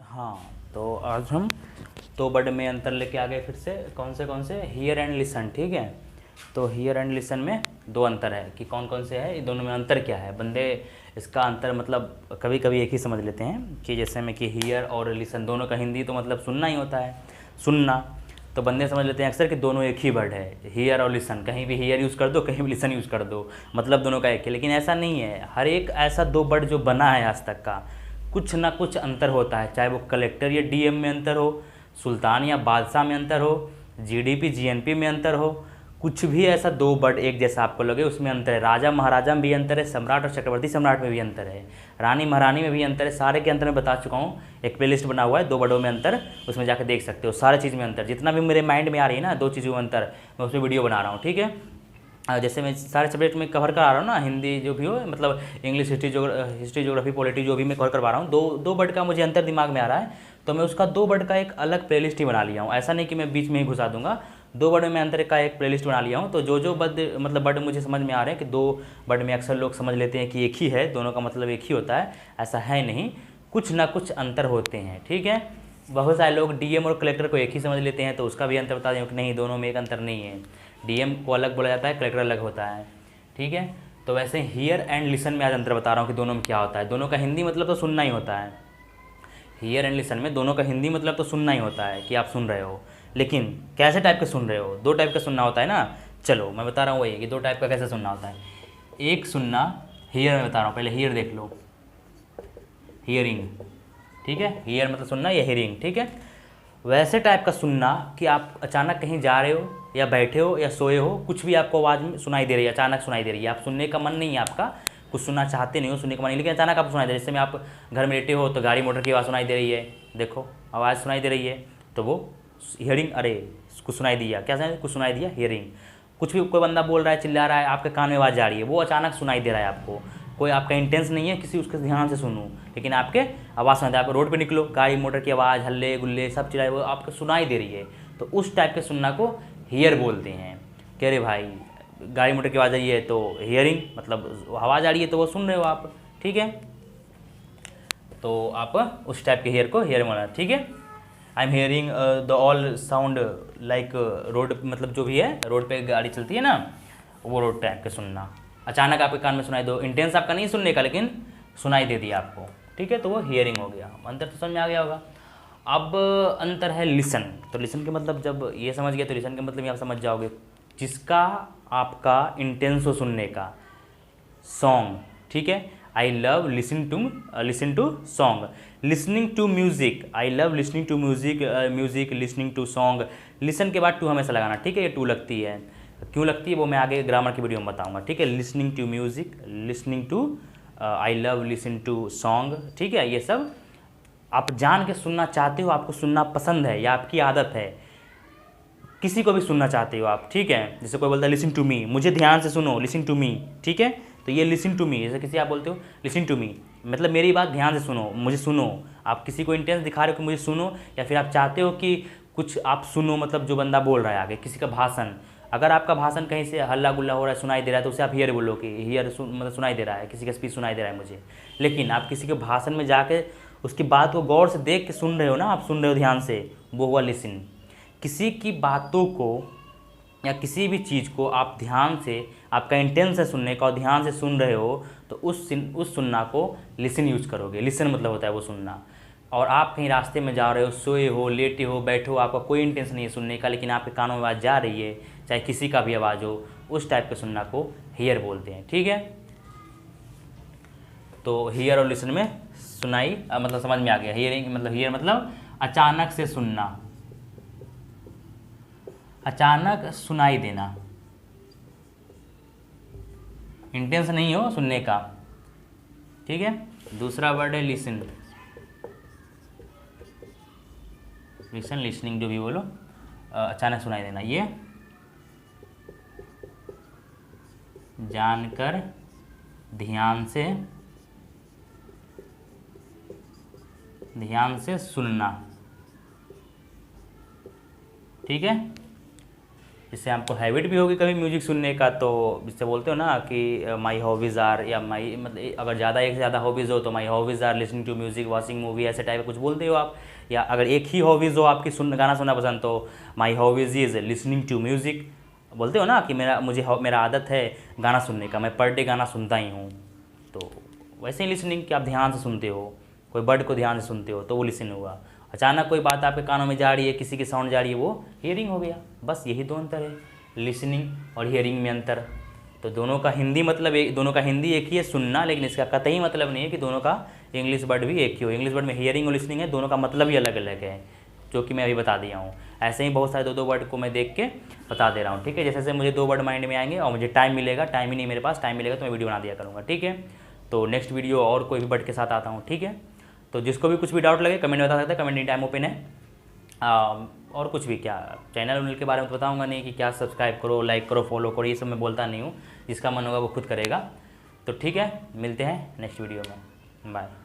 हाँ, तो आज हम दो वर्ड में अंतर लेके आ गए फिर से। कौन से हियर एंड लिसन। ठीक है, तो हियर एंड लिसन में दो अंतर है कि कौन कौन से है, ये दोनों में अंतर क्या है। बंदे इसका अंतर मतलब कभी कभी एक ही समझ लेते हैं कि जैसे में कि हियर और लिसन दोनों का हिंदी तो मतलब सुनना ही होता है, सुनना। तो बंदे समझ लेते हैं अक्सर कि दोनों एक ही वर्ड है, हियर और लिसन। कहीं भी हियर यूज़ कर दो, कहीं भी लिसन यूज़ कर दो, मतलब दोनों का एक है। लेकिन ऐसा नहीं है। हर एक ऐसा दो वर्ड जो बना है आज तक का, कुछ ना कुछ अंतर होता है। चाहे वो कलेक्टर या डीएम में अंतर हो, सुल्तान या बादशाह में अंतर हो, जीडीपी जीएनपी में अंतर हो, कुछ भी ऐसा दो वर्ड एक जैसा आपको लगे उसमें अंतर है। राजा महाराजा में भी अंतर है, सम्राट और चक्रवर्ती सम्राट में भी अंतर है, रानी महारानी में भी अंतर है। सारे के अंतर मैं बता चुका हूँ। एक प्लेलिस्ट बना हुआ है दो वर्डों में अंतर, उसमें जाकर देख सकते हो। सारे चीज़ में अंतर जितना भी मेरे माइंड में आ रही है ना, दो चीज़ों में अंतर, मैं उसमें वीडियो बना रहा हूँ। ठीक है, जैसे मैं सारे सब्जेक्ट में कवर करा रहा हूँ ना, हिंदी जो भी हो, मतलब इंग्लिश, हिस्ट्री ज्योग्राफी पॉलिटी जो भी मैं कवर करवा रहा हूँ, दो दो वर्ड का मुझे अंतर दिमाग में आ रहा है, तो मैं उसका दो वर्ड का एक अलग प्लेलिस्ट ही बना लिया हूँ। ऐसा नहीं कि मैं बीच में ही घुसा दूंगा, दो वर्ड में अंतर का एक प्लेलिस्ट बना लिया हूँ। तो जो जो वर्ड मतलब वर्ड मुझे समझ में आ रहे हैं कि दो वर्ड में अक्सर लोग समझ लेते हैं कि एक ही है, दोनों का मतलब एक ही होता है, ऐसा है नहीं, कुछ ना कुछ अंतर होते हैं। ठीक है, बहुत सारे लोग डीएम और कलेक्टर को एक ही समझ लेते हैं, तो उसका भी अंतर बता दें कि नहीं, दोनों में एक अंतर नहीं है। डीएम को अलग बोला जाता है, कलेक्टर अलग होता है। ठीक है, तो वैसे हियर एंड लिसन में आज अंतर बता रहा हूँ कि दोनों में क्या होता है। दोनों का हिंदी मतलब तो सुनना ही होता है। हियर एंड लिसन में दोनों का हिंदी मतलब तो सुनना ही होता है कि आप सुन रहे हो, लेकिन कैसे टाइप के सुन रहे हो। दो टाइप का सुनना होता है ना। चलो मैं बता रहा हूँ वही कि दो टाइप का कैसे सुनना होता है। एक सुनना हियर में बता रहा हूँ, पहले हियर देख लो, हियरिंग। ठीक है, हियर मतलब सुनना या हियरिंग। ठीक है, वैसे टाइप का सुनना कि आप अचानक कहीं जा रहे हो या बैठे हो या सोए हो, कुछ भी आपको आवाज़ में सुनाई दे रही है, अचानक सुनाई दे रही है, आप सुनने का मन नहीं है आपका, कुछ सुनना चाहते नहीं हो, सुनने का मन नहीं, लेकिन अचानक आपको सुनाई दे रही है। जैसे में आप घर में लेटे हो तो गाड़ी मोटर की आवाज़ सुनाई दे रही है, देखो आवाज़ सुनाई दे रही है, तो वो हियरिंग। अरे कुछ सुनाई दिया, क्या सुनाई, कुछ सुनाई दिया, हियरिंग। कुछ भी कोई बंदा बोल रहा है, चिल्ला रहा है, आपके कान में आवाज़ जा रही है, वो अचानक सुनाई दे रहा है आपको। कोई आपका इंटेंस नहीं है किसी उसके ध्यान से सुनूं, लेकिन आपके आवाज़ सुनाई दे। आप रोड पे निकलो, गाड़ी मोटर की आवाज़, हल्ले गुल्ले सब चिल्लाए, वो आपको सुनाई दे रही है, तो उस टाइप के सुनना को हियर बोलते हैं। कह रहे भाई गाड़ी मोटर की आवाज़ आई है तो हियरिंग, मतलब आवाज़ आ रही है तो वो सुन रहे हो आप। ठीक है, तो आप उस टाइप के हियर को हियर बोलना। ठीक है, I am hearing the all sound like road, मतलब जो भी है रोड पे गाड़ी चलती है ना, वो रोड टाइप के सुनना। अचानक आपके कान में सुनाई दो, इंटेंस आपका नहीं सुनने का, लेकिन सुनाई दे दिया आपको। ठीक है, तो वो हियरिंग हो गया। अंतर तो समझ में आ गया होगा। अब अंतर है लिसन। तो लिसन के मतलब जब ये समझ गए तो लिसन के मतलब ये आप समझ जाओगे, जिसका आपका इंटेंस हो सुनने का, सॉन्ग। ठीक है, I love listen to song, listening to music, I love listening to music, music listening to song. Listen के बाद टू हमेशा लगाना। ठीक है, ये टू लगती है, क्यों लगती है वो मैं आगे ग्रामर की वीडियो में बताऊंगा। ठीक है, listening to music, listening to, I love listen to song. ठीक है, ये सब आप जान के सुनना चाहते हो, आपको सुनना पसंद है या आपकी आदत है, किसी को भी सुनना चाहते हो आप। ठीक है, जैसे कोई बोलता है लिसन टू मी, मुझे ध्यान से सुनो, लिसन टू मी। ठीक है, तो ये लिसन टू मी, जैसे किसी आप बोलते हो लिसन टू मी, मतलब मेरी बात ध्यान से सुनो, मुझे सुनो। आप किसी को इंटेंस दिखा रहे हो कि मुझे सुनो, या फिर आप चाहते हो कि कुछ आप सुनो, मतलब जो बंदा बोल रहा है आगे, किसी का भाषण। अगर आपका भाषण कहीं से हल्ला गुल्ला हो रहा है, सुनाई दे रहा है, तो उसे आप हियर बोलो कि हियर मतलब सुनाई दे रहा है, किसी का स्पीच सुनाई दे रहा है मुझे। लेकिन आप किसी के भाषण में जाके उसकी बात को गौर से देख के सुन रहे हो ना, आप सुन रहे हो ध्यान से, वो हुआ लिसन। किसी की बातों को या किसी भी चीज़ को आप ध्यान से, आपका इंटेंस है सुनने का और ध्यान से सुन रहे हो, तो उस सुनना को लिसन यूज करोगे। लिसन मतलब होता है वो सुनना। और आप कहीं रास्ते में जा रहे हो, सोए हो, लेटे हो, बैठे हो, आपका कोई इंटेंस नहीं है सुनने का, लेकिन आपके कानों में आवाज़ जा रही है, चाहे किसी का भी आवाज़ हो, उस टाइप के सुनना को हियर बोलते हैं। ठीक है, तो हियर और लिसन में सुनाई मतलब समझ में आ गया। हियरिंग मतलब, हियर मतलब अचानक से सुनना, अचानक सुनाई देना, इंटेंस नहीं हो सुनने का। ठीक है, दूसरा वर्ड है लिसन। लिसन, लिसनिंग जो भी बोलो, अचानक सुनाई देना, ये जानकर, ध्यान से सुनना। ठीक है, जिससे आपको हैबिट भी होगी कभी म्यूजिक सुनने का। तो जिससे बोलते हो ना कि माई हॉबीज़ आर, या माई मतलब अगर ज़्यादा एक से ज़्यादा हॉबीज़ हो तो my hobbies are listening to music, watching movie, ऐसे टाइप कुछ बोलते हो आप। या अगर एक ही हॉबीज़ हो आपकी, गाना सुनना पसंद, तो my hobbies is listening to music बोलते हो ना कि मेरा आदत है गाना सुनने का, मैं पर डे गाना सुनता ही हूँ। तो वैसे ही लिसनिंग कि आप ध्यान से सुनते हो, कोई बर्ड को ध्यान से सुनते हो तो वो लिसन हुआ। अचानक कोई बात आपके कानों में जा रही है, किसी की साउंड जा रही है, वो हियरिंग हो गया। बस यही दो अंतर है, लिसनिंग और हियरिंग में अंतर। तो दोनों का हिंदी मतलब दोनों का हिंदी एक ही है, सुनना, लेकिन इसका कतई मतलब नहीं है कि दोनों का इंग्लिश वर्ड भी एक ही हो। इंग्लिश वर्ड में हियरिंग और लिसनिंग है, दोनों का मतलब ही अलग अलग है, जो कि मैं अभी बता दिया हूँ। ऐसे ही बहुत सारे दो वर्ड को मैं देख के बता दे रहा हूँ, ठीक है। जैसे जैसे मुझे 2 वर्ड माइंड में आएंगे और मुझे टाइम मिलेगा, टाइम ही नहीं मेरे पास, टाइम मिलेगा तो मैं वीडियो बना दिया करूँगा, ठीक है। तो नेक्स्ट वीडियो और कोई भी वर्ड के साथ आता हूँ, ठीक है। तो जिसको भी कुछ भी डाउट लगे कमेंट में बता सकते हैं, कमेंट एनी टाइम ओपन है। और कुछ भी क्या चैनल उनल के बारे में तो बताऊँगा नहीं कि क्या सब्सक्राइब करो, लाइक करो, फॉलो करो, ये सब मैं बोलता नहीं हूँ। जिसका मन होगा वो खुद करेगा। तो ठीक है, मिलते हैं नेक्स्ट वीडियो में, बाय।